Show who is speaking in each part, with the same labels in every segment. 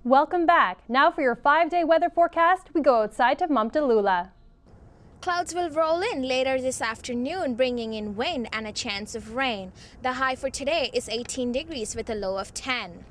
Speaker 1: Welcome back. Now for your 5-day weather forecast, we go outside to Mumtalula.
Speaker 2: Clouds will roll in later this afternoon, bringing in wind and a chance of rain. The high for today is 18 degrees with a low of 10.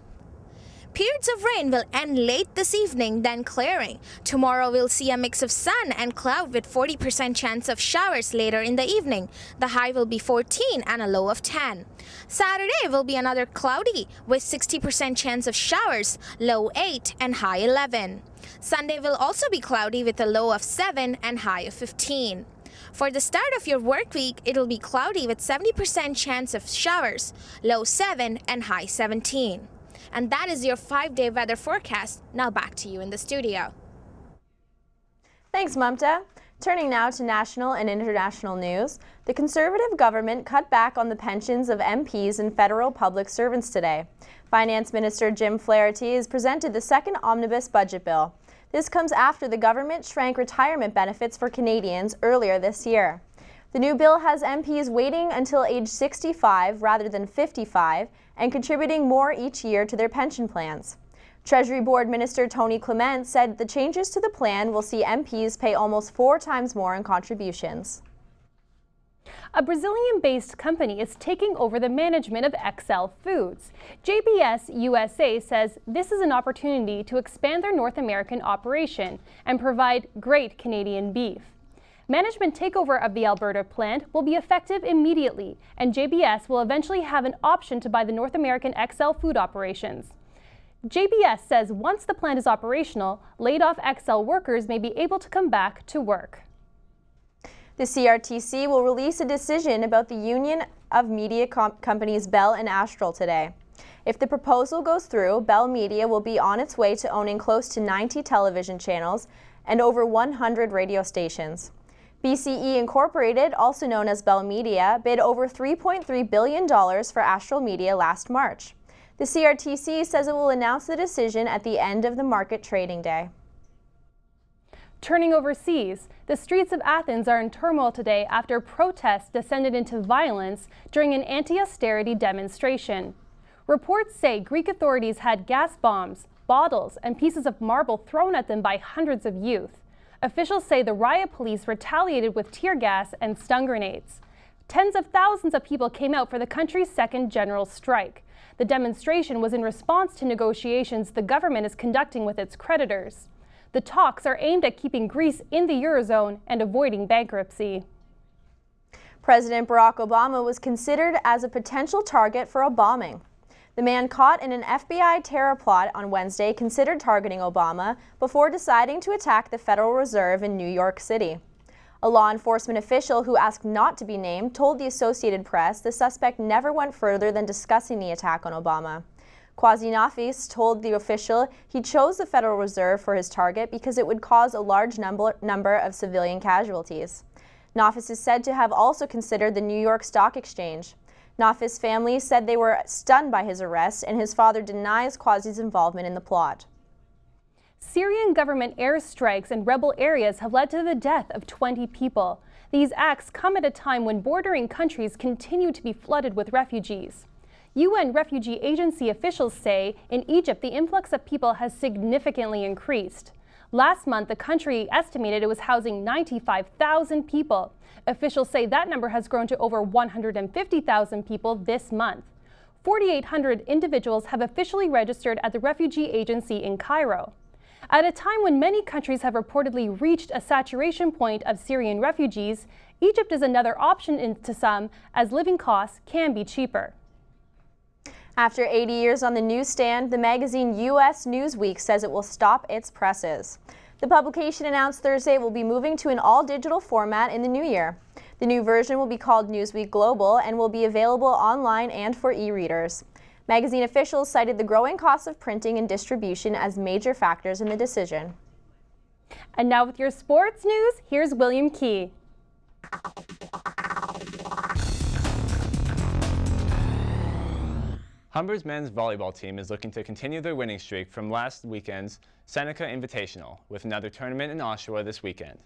Speaker 2: Periods of rain will end late this evening, then clearing. Tomorrow we'll see a mix of sun and cloud with 40% chance of showers later in the evening. The high will be 14 and a low of 10. Saturday will be another cloudy with 60% chance of showers, low 8 and high 11. Sunday will also be cloudy with a low of 7 and high of 15. For the start of your work week, it'll be cloudy with 70% chance of showers, low 7 and high 17. And that is your 5-day weather forecast. Now back to you in the studio.
Speaker 3: Thanks, Mamta. Turning now to national and international news, the Conservative government cut back on the pensions of MPs and federal public servants today. Finance Minister Jim Flaherty has presented the second omnibus budget bill. This comes after the government shrank retirement benefits for Canadians earlier this year. The new bill has MPs waiting until age 65 rather than 55 and contributing more each year to their pension plans. Treasury Board Minister Tony Clement said the changes to the plan will see MPs pay almost 4 times more in contributions.
Speaker 1: A Brazilian-based company is taking over the management of XL Foods. JBS USA says this is an opportunity to expand their North American operation and provide great Canadian beef. Management takeover of the Alberta plant will be effective immediately, and JBS will eventually have an option to buy the North American XL food operations. JBS says once the plant is operational, laid-off XL workers may be able to come back to work.
Speaker 3: The CRTC will release a decision about the union of media companies Bell and Astral today. If the proposal goes through, Bell Media will be on its way to owning close to 90 television channels and over 100 radio stations. BCE Incorporated, also known as Bell Media, bid over $3.3 billion for Astral Media last March. The CRTC says it will announce the decision at the end of the market trading day.
Speaker 1: Turning overseas, the streets of Athens are in turmoil today after protests descended into violence during an anti-austerity demonstration. Reports say Greek authorities had gas bombs, bottles, and pieces of marble thrown at them by hundreds of youth. Officials say the riot police retaliated with tear gas and stun grenades. Tens of thousands of people came out for the country's second general strike. The demonstration was in response to negotiations the government is conducting with its creditors. The talks are aimed at keeping Greece in the Eurozone and avoiding bankruptcy.
Speaker 3: President Barack Obama was considered as a potential target for a bombing. The man caught in an FBI terror plot on Wednesday considered targeting Obama before deciding to attack the Federal Reserve in New York City. A law enforcement official who asked not to be named told the Associated Press the suspect never went further than discussing the attack on Obama. Quasi Nafis told the official he chose the Federal Reserve for his target because it would cause a large number of civilian casualties. Nafis is said to have also considered the New York Stock Exchange. Nafis' family said they were stunned by his arrest, and his father denies Quasi's involvement in the plot.
Speaker 1: Syrian government airstrikes in rebel areas have led to the death of 20 people. These acts come at a time when bordering countries continue to be flooded with refugees. UN refugee agency officials say in Egypt the influx of people has significantly increased. Last month, the country estimated it was housing 95,000 people. Officials say that number has grown to over 150,000 people this month. 4,800 individuals have officially registered at the refugee agency in Cairo. At a time when many countries have reportedly reached a saturation point of Syrian refugees, Egypt is another option to some, as living costs can be cheaper.
Speaker 3: After 80 years on the newsstand, the magazine U.S. Newsweek says it will stop its presses. The publication announced Thursday it will be moving to an all-digital format in the new year. The new version will be called Newsweek Global and will be available online and for e-readers. Magazine officials cited the growing costs of printing and distribution as major factors in the decision.
Speaker 1: And now with your sports news, here's William Key.
Speaker 4: Humber's men's volleyball team is looking to continue their winning streak from last weekend's Seneca Invitational with another tournament in Oshawa this weekend.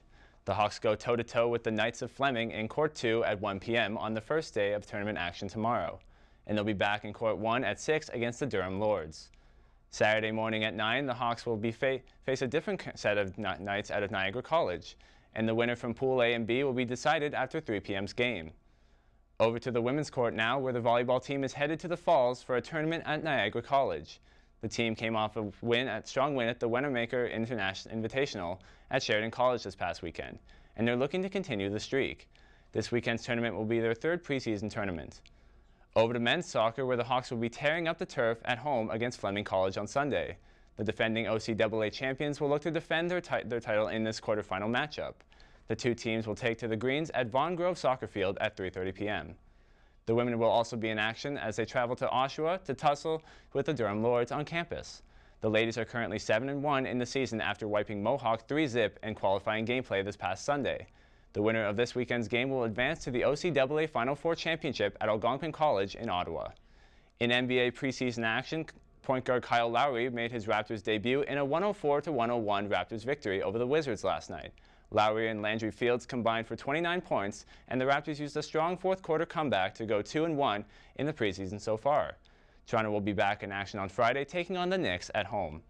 Speaker 4: The Hawks go toe-to-toe with the Knights of Fleming in Court 2 at 1 p.m. on the first day of tournament action tomorrow, and they'll be back in Court 1 at 6 against the Durham Lords. Saturday morning at 9, the Hawks will face a different set of Knights out of Niagara College, and the winner from Pool A and B will be decided after 3 p.m.'s game. Over to the women's court now, where the volleyball team is headed to the Falls for a tournament at Niagara College. The team came off a strong win at the Winnermaker International Invitational at Sheridan College this past weekend, and they're looking to continue the streak. This weekend's tournament will be their third preseason tournament. Over to men's soccer, where the Hawks will be tearing up the turf at home against Fleming College on Sunday. The defending OCAA champions will look to defend their title in this quarterfinal matchup. The two teams will take to the greens at Vaughan Grove Soccer Field at 3:30 p.m. The women will also be in action as they travel to Oshawa to tussle with the Durham Lords on campus. The ladies are currently 7-1 in the season after wiping Mohawk 3-zip in qualifying gameplay this past Sunday. The winner of this weekend's game will advance to the OCAA Final Four Championship at Algonquin College in Ottawa. In NBA preseason action, point guard Kyle Lowry made his Raptors debut in a 104-101 Raptors victory over the Wizards last night. Lowry and Landry Fields combined for 29 points, and the Raptors used a strong fourth-quarter comeback to go 2-1 in the preseason so far. Toronto will be back in action on Friday, taking on the Knicks at home.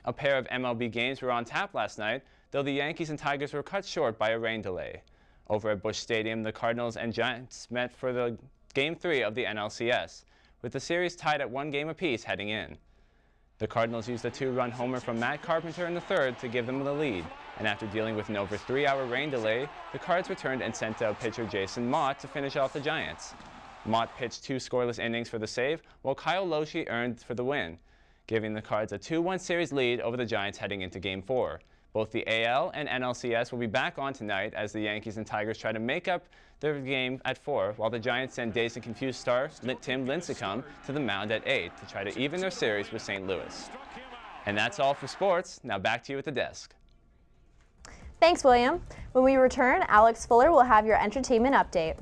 Speaker 4: A pair of MLB games were on tap last night, though the Yankees and Tigers were cut short by a rain delay. Over at Busch Stadium, the Cardinals and Giants met for the Game 3 of the NLCS, with the series tied at 1 game apiece heading in. The Cardinals used a 2-run homer from Matt Carpenter in the third to give them the lead, and after dealing with an over 3-hour rain delay, the Cards returned and sent out pitcher Jason Mott to finish off the Giants. Mott pitched 2 scoreless innings for the save, while Kyle Loesch earned for the win, giving the Cards a 2-1 series lead over the Giants heading into Game 4. Both the AL and NLCS will be back on tonight as the Yankees and Tigers try to make up their game at 4, while the Giants send dazed and confused star Tim Lincecum to the mound at 8 to try to even their series with St. Louis. And that's all for sports. Now back to you at the desk.
Speaker 3: Thanks, William. When we return, Alex Fuller will have your entertainment update.